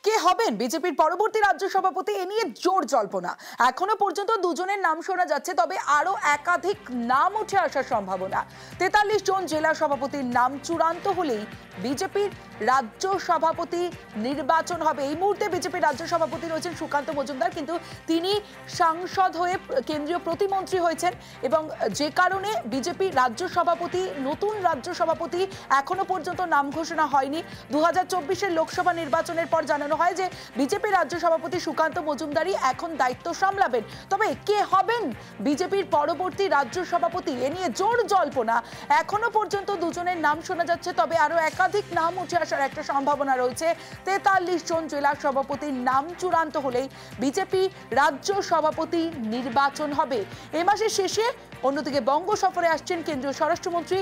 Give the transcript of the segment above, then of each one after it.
কে হবেন বিজেপির পরবর্তী রাজ্য সভাপতি এ নিয়ে জোর জল্পনা। এখনো পর্যন্ত দুজনের নাম শোনা যাচ্ছে, তবে আরো একাধিক নাম উঠে আসার সম্ভাবনা। ৪৩ জন জেলা সভাপতির নাম চূড়ান্ত হলেই বিজেপির রাজ্য সভাপতি নির্বাচন হবে। এই মুহূর্তে বিজেপির রাজ্য সভাপতি রয়েছেন সুকান্ত মজুমদার, কিন্তু তিনি সাংসদ হয়ে কেন্দ্রীয় প্রতিমন্ত্রী হয়েছেন এবং যে কারণে বিজেপি রাজ্য সভাপতি, নতুন রাজ্য সভাপতি এখনো পর্যন্ত নাম ঘোষণা হয়নি। ২০২৪-এর লোকসভা নির্বাচনের পর জানানো হয় যে বিজেপি রাজ্য সভাপতি সুকান্ত মজুমদারই এখন দায়িত্ব সামলাবেন। তবে কে হবেন বিজেপির পরবর্তী রাজ্য সভাপতি এ নিয়ে জোর জল্পনা। এখনো পর্যন্ত দুজনের নাম শোনা যাচ্ছে, তবে আরো একাধিক নাম উঠে আসার একটা সম্ভাবনা রয়েছে। ৪৩ জন জেলা সভাপতির নাম চূড়ান্ত হলেই বিজেপি রাজ্য সভাপতি নির্বাচন হবে এ মাসের শেষে। অন্যদিকে বঙ্গ সফরে আসছেন কেন্দ্রীয় স্বরাষ্ট্রমন্ত্রী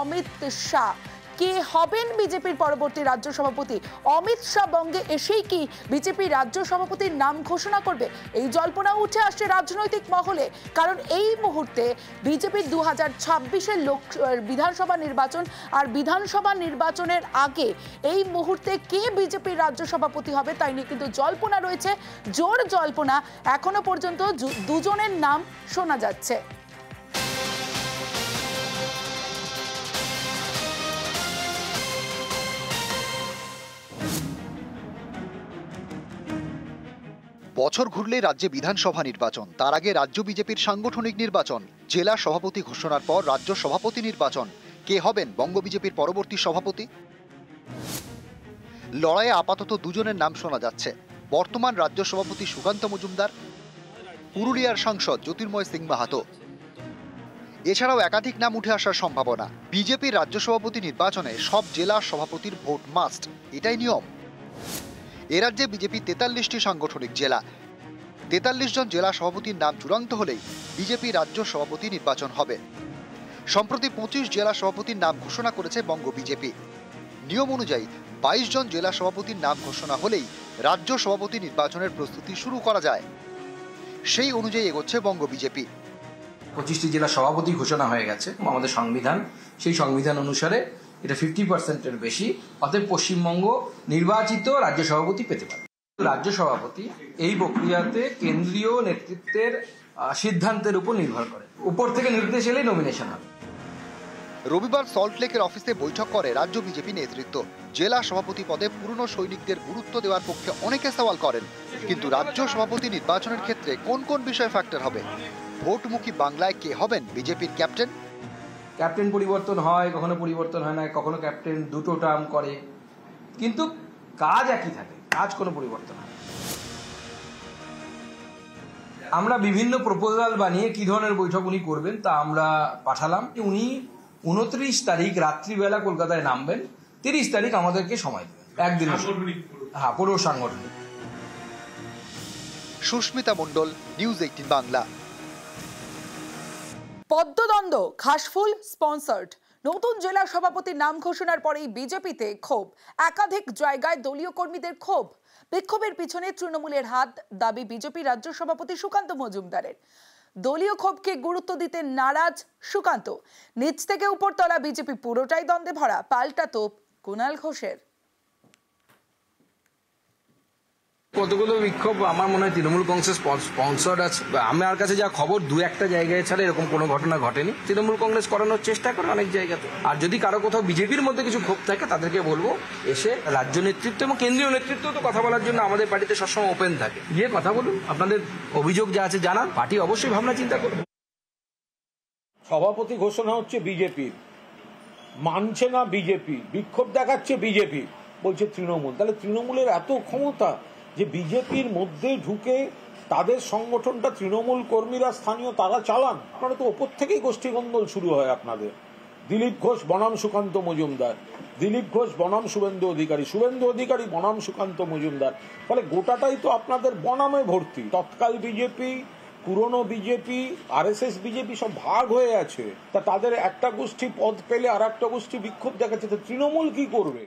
অমিত শাহ। কে হবেন বিজেপির পরবর্তী রাজ্য সভাপতি? অমিত শাহ বঙ্গে এসেই কি বিজেপি রাজ্য সভাপতির নাম ঘোষণা করবে? এই জল্পনা উঠে আসছে রাজনৈতিক মহলে, কারণ এই মুহূর্তে বিজেপির ২০২৬-এর বিধানসভা নির্বাচন, আর বিধানসভা নির্বাচনের আগে এই মুহূর্তে কে বিজেপির রাজ্য সভাপতি হবে তাই নিয়ে কিন্তু জল্পনা রয়েছে, জোর জল্পনা। এখনো পর্যন্ত দুজনের নাম শোনা যাচ্ছে। বছর ঘুরলেই রাজ্যে বিধানসভা নির্বাচন, তার আগে রাজ্য বিজেপির সাংগঠনিক নির্বাচন, জেলা সভাপতি ঘোষণার পর রাজ্য সভাপতি নির্বাচন। কে হবেন বঙ্গ বিজেপির পরবর্তী সভাপতি? লড়াইয়ে আপাতত দুজনের নাম শোনা যাচ্ছে। বর্তমান রাজ্য সভাপতি সুকান্ত মজুমদার, পুরুলিয়ার সাংসদ জ্যোতির্ময় সিং মাহাতো। এছাড়াও একাধিক নাম উঠে আসার সম্ভাবনা। বিজেপির রাজ্য সভাপতি নির্বাচনে সব জেলা সভাপতির ভোট মাস্ট, এটাই নিয়ম। এ রাজ্যে বিজেপি ৪৩টি সাংগঠনিক জেলা। ৪৩ জন জেলা সভাপতির নাম চূড়ান্ত হলেই বিজেপি রাজ্য সভাপতি নির্বাচন হবে। সম্প্রতি ২৫ জেলা সভাপতির নাম ঘোষণা করেছে বঙ্গ বিজেপি। নিয়ম অনুযায়ী ২২ জন জেলা সভাপতির নাম ঘোষণা হলেই রাজ্য সভাপতি নির্বাচনের প্রস্তুতি শুরু করা যায়। সেই অনুযায়ী এগোচ্ছে বঙ্গ বিজেপি। ২৫টি জেলা সভাপতি ঘোষণা হয়ে গেছে আমাদের সংবিধান, সেই সংবিধান অনুসারে এটা 50%-এর বেশি, অতএব পশ্চিমবঙ্গ নির্বাচিত রাজ্য সভাপতি পেতে পারে। রাজ্য সভাপতি এই প্রক্রিয়াতে কেন্দ্রীয় নেতৃত্বের সিদ্ধান্তের উপর নির্ভর করে, উপর থেকে নির্দেশ এলেই নমিনেশন হবে। রবিবার সল্টলেকের অফিসে বৈঠক করে রাজ্য বিজেপি নেতৃত্ব। জেলা সভাপতি পদে পুরনো সৈনিকদের গুরুত্ব দেওয়ার পক্ষে অনেকে সওয়াল করেন, কিন্তু রাজ্য সভাপতি নির্বাচনের ক্ষেত্রে কোন কোন বিষয় ফ্যাক্টর হবে? ভোটমুখী বাংলায় কে হবেন বিজেপির ক্যাপ্টেন? ক্যাপ্টেন পরিবর্তন হয়, কখনো পরিবর্তন হয় না, কখনো ক্যাপ্টেন দুটো টার্ম করে, কিন্তু কাজ একই থাকে, কাজ কোনো পরিবর্তন হয়। আমরা বিভিন্ন প্রপোজাল বানিয়ে কি ধরনের বৈঠক উনি করবেন তা আমরা পাঠালাম। উনি ২৯ তারিখ রাত্রিবেলা কলকাতায় নামবেন, ৩০ তারিখ আমাদেরকে সময় দেবেন, একদিনের। হ্যাঁ, পুরো সাংগঠনিক। সুস্মিতা মণ্ডল, নিউজ 18 বাংলা। পদ্মদ্বন্দ্ব ঘাসফুল স্পন্সর্ড। নতুন জেলা সভাপতির নাম ঘোষণার পরেই বিজেপিতে ক্ষোভ, একাধিক জায়গায় দলীয় কর্মীদের ক্ষোভ। বিক্ষোভের পিছনে তৃণমূলের হাত, দাবি বিজেপি রাজ্য সভাপতি সুকান্ত মজুমদারের। দলীয় ক্ষোভকে গুরুত্ব দিতে নারাজ সুকান্ত। নিচ থেকে উপরতলা বিজেপি পুরোটাই দ্বন্দ্বে ভরা, পাল্টা তোপ কুণাল ঘোষের। কতগুলো বিক্ষোভ আমার মনে হয় তৃণমূল কংগ্রেস স্পন্সর্ড আছে। আমার কাছে যা খবর, দু একটা জায়গায় ছাড়া এরকম কোনো ঘটনা ঘটেনি। তৃণমূল কংগ্রেস করানোর চেষ্টা করে অনেক জায়গাতে। আর যদি কারো কোথাও বিজেপির মধ্যে কিছু ক্ষোভ থাকে তাদেরকে বলবো এসে রাজ্য নেতৃত্ব এবং কেন্দ্রীয় নেতৃত্ব তো কথা বলার জন্য আমাদের পার্টিতে সবসময় ওপেন থাকে, গিয়ে কথা বলুন, আপনাদের অভিযোগ যা আছে জানান, পার্টি অবশ্যই ভাবনা চিন্তা করবে। সভাপতি ঘোষণা হচ্ছে বিজেপির, মানছে না বিজেপি, বিক্ষোভ দেখাচ্ছে বিজেপি, বলছে তৃণমূল। তাহলে তৃণমূলের এত ক্ষমতা যে বিজেপির মধ্যে ঢুকে তাদের সংগঠনটা তৃণমূল কর্মীরা স্থানীয় তারা চালান। আপনারা তো ওপর থেকেই গোষ্ঠীকন্দল শুরু হয় আপনাদের। দিলীপ ঘোষ বনাম সুকান্ত মজুমদার, দিলীপ ঘোষ বনাম শুভেন্দু অধিকারী, শুভেন্দু অধিকারী বনাম সুকান্ত মজুমদার। ফলে গোটাটাই তো আপনাদের বনামে ভর্তি। তৎকাল বিজেপি, পুরনো বিজেপি, আরএসএস বিজেপি সব ভাগ হয়ে আছে। তা তাদের একটা গোষ্ঠী পদ পেলে আর একটা গোষ্ঠী বিক্ষোভ দেখাচ্ছে, তো তৃণমূল কি করবে?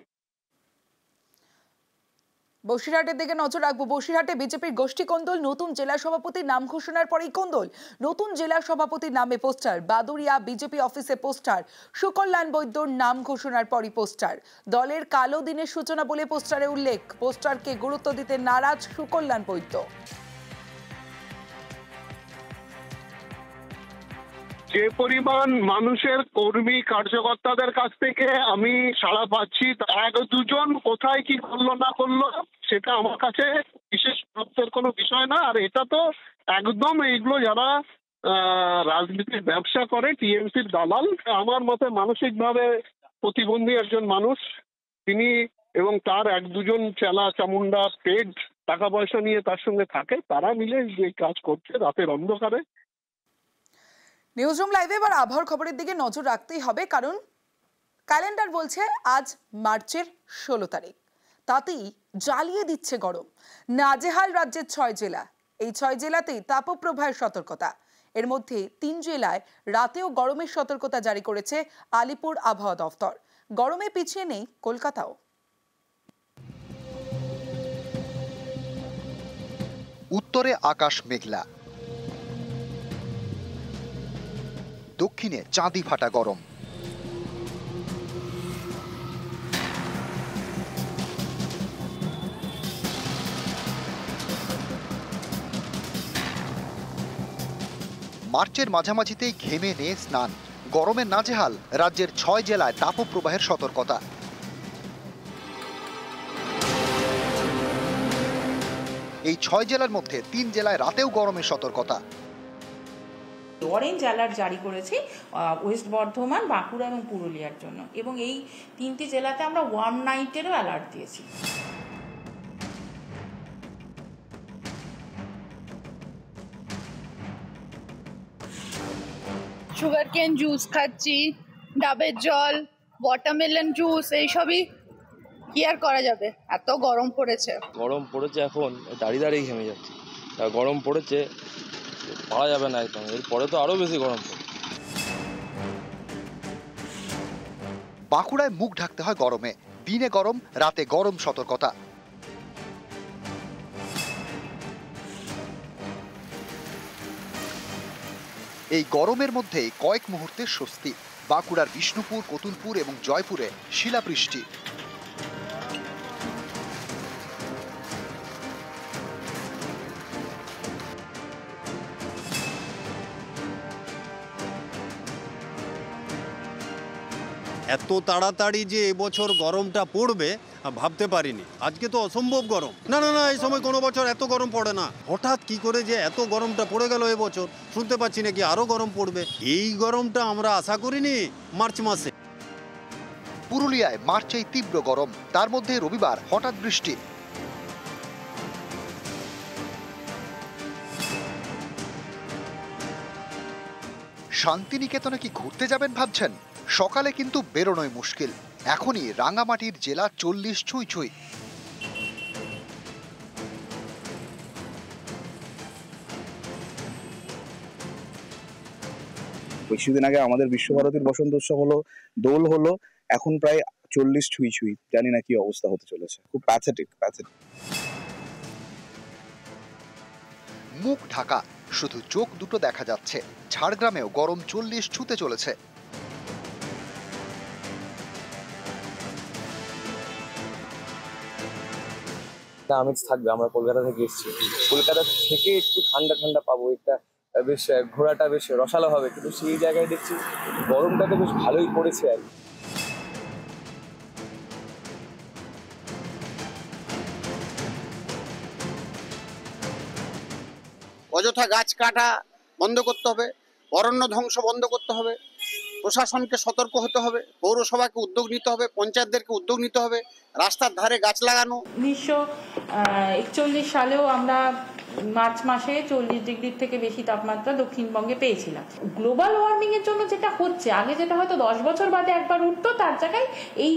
বসিরহাটের দিকে নজর রাখবো। বসিরহাটে বিজেপির গোষ্ঠী কোন্দল, নতুন জেলা সভাপতির নাম ঘোষণার পরেই কোন্দল। নতুন জেলা সভাপতির নামে পোস্টার, বাদুড়িয়া বিজেপি অফিসে পোস্টার, সুকল্যাণ বৈদ্যর নাম ঘোষণার পরই পোস্টার। দলের কালো দিনের সূচনা বলে পোস্টারে উল্লেখ। পোস্টারকে গুরুত্ব দিতে নারাজ সুকল্যাণ বৈদ্য। যে পরিমাণ মানুষের কর্মী কার্যকর্তাদের কাছ থেকে আমি সাড়া পাচ্ছি, এক দুজন কোথায় কি করলো না করলো সেটা আমার কাছে বিশেষ গুরুত্বের কোনো বিষয় না। আর এটা তো একদম এইগুলো যারা রাজনীতির ব্যবসা করে, টিএমসির দালাল। আমার মতে মানসিকভাবে প্রতিবন্ধী একজন মানুষ তিনি, এবং তার এক দুজন চেলা চামুন্ডা পেড টাকা পয়সা নিয়ে তার সঙ্গে থাকে, তারা মিলে যে কাজ করছে রাতের অন্ধকারে। নিউজ রুম লাইভে এবার আবহাওয়ার খবরের দিকে নজর রাখতেই হবে, কারণ ক্যালেন্ডার বলছে আজ মার্চের 16 তারিখ। তাতেই জ্বালিয়ে দিচ্ছে গরম। নাজেহাল রাজ্যের 6 জেলা। এই 6 জেলাতেই তাপপ্রবাহের সতর্কতা। এর মধ্যে 3 জেলায় রাতেও গরমের সতর্কতা জারি করেছে আলিপুর আবহাওয়া দফতর। গরমে পিছিয়ে নেই কলকাতাও। উত্তরে আকাশ মেঘলা, দক্ষিণে চাঁদি ফাটা গরম। মার্চের মাঝামাঝিতেই ঘেমে নিয়ে স্নান। গরমের নাজেহাল রাজ্যের 6 জেলায় তাপপ্রবাহের সতর্কতা। এই 6 জেলার মধ্যে 3 জেলায় রাতেও গরমের সতর্কতা। অরেঞ্জ অ্যালার্ট জারি করেছি ওয়েস্ট বর্ধমান, বাঁকুড়া এবং পুরুলিয়ার জন্য, এবং এই 3টি জেলাতে আমরা ওয়ার্ম নাইটেরও অ্যালার্ট দিয়েছি। সুগার কেন জুস খাচ্ছি, ডাবের জল, ওয়াটারমেলন জুস, এইসবই কি আর করা যাবে, এত গরম পড়েছে। গরম পড়েছে, এখন দাঁড়িয়ে দাঁড়িয়ে ঘেমে যাচ্ছে। গরম পড়েছে, পারা যাবে না একদম। এরপরে তো আরো বেশি গরম পড়ে। বাঁকুড়ায় মুখ ঢাকতে হয় গরমে। দিনে গরম, রাতে গরম সতর্কতা। এই গরমের মধ্যেই কয়েক মুহূর্তের স্বস্তি। বাঁকুড়ার বিষ্ণুপুর, কতুলপুর এবং জয়পুরে শিলাবৃষ্টি। এত তাড়াতাড়ি যে এবছর গরমটা পড়বে ভাবতে পারিনি। আজকে তো অসম্ভব গরম। না না না, এই সময় কোনো বছর এত গরম পড়ে না। হঠাৎ কি করে যে এত গরমটা পড়ে গেল এবছর, শুনতে পাচ্ছি নাকি আরো গরম পড়বে। এই গরমটা আমরা আশা করিনি মার্চ মাসে। পুরুলিয়ায় মার্চেই তীব্র গরম, তার মধ্যে রবিবার হঠাৎ বৃষ্টি। শান্তিনিকেতনে কি ঘুরতে যাবেন ভাবছেন? সকালে কিন্তু বেরোনোই মুশকিল। এখনই রাঙামাটির জেলা 40 ছুঁই ছুঁই। কিছুদিন আগে আমাদের বিশ্বভারতীর বসন্ত উৎসব হলো, দোল হলো, এখন প্রায় 40 ছুঁই ছুঁই। জানি না কি অবস্থা হতে চলেছে, খুব প্যাথেটিক। মুখ ঢাকা, শুধু চোখ দুটো দেখা যাচ্ছে। ঝাড়গ্রামেও গরম 40 ছুঁতে চলেছে। আমেজ থাকবে। আমরা কলকাতা থেকে এসেছি, কলকাতা থেকে একটু ঠান্ডা ঠান্ডা পাবো, একটা বেশ ঘোরাটা বেশ রসালো হবে, কিন্তু সেই জায়গায় দেখছি গরমটা তো বেশ ভালোই পড়েছে আর কি। অযথা গাছ কাটা বন্ধ করতে হবে, অরণ্য ধ্বংস বন্ধ করতে হবে, প্রশাসনকে সতর্ক হতে হবে, পৌরসভাকে উদ্যোগ নিতে হবে, পঞ্চায়েতদেরকে উদ্যোগ নিতে হবে, রাস্তার ধারে গাছ লাগানো। 1941 সালেও আমরা মার্চ মাসে 40 ডিগ্রির থেকে বেশি তাপমাত্রা দক্ষিণবঙ্গে পেয়েছিলাম। গ্লোবাল ওয়ার্মিং এর জন্য যেটা হচ্ছে, আগে যেটা হয়তো 10 বছর বাদে একবার উঠতো, তার জায়গায় এই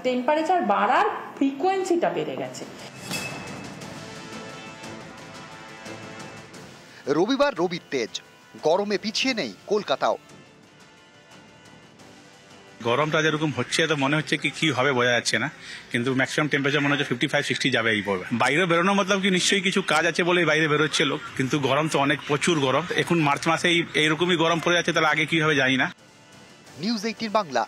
টেম্পারেচার বাড়ার ফ্রিকোয়েন্সিটা বেড়ে গেছে। রবিবার রবির তেজ, গরমে পিছিয়ে নেই কলকাতাও। গরমটা যেরকম হচ্ছে তো মনে হচ্ছে কি হবে বোঝা যাচ্ছে না, কিন্তু ম্যাক্সিমাম টেম্পারেচার মনে হচ্ছে 55-60 যাবে এই পড়বে। বাইরে বেরোনো মতলব কি নিশ্চয়ই কিছু কাজ আছে বলে বাইরে বেরোচ্ছে লোক, কিন্তু গরম তো অনেক প্রচুর গরম। এখন মার্চ মাসে এইরকমই গরম পড়ে যাচ্ছে, তাহলে আগে কি হবে জানি না। নিউজ 18 বাংলা।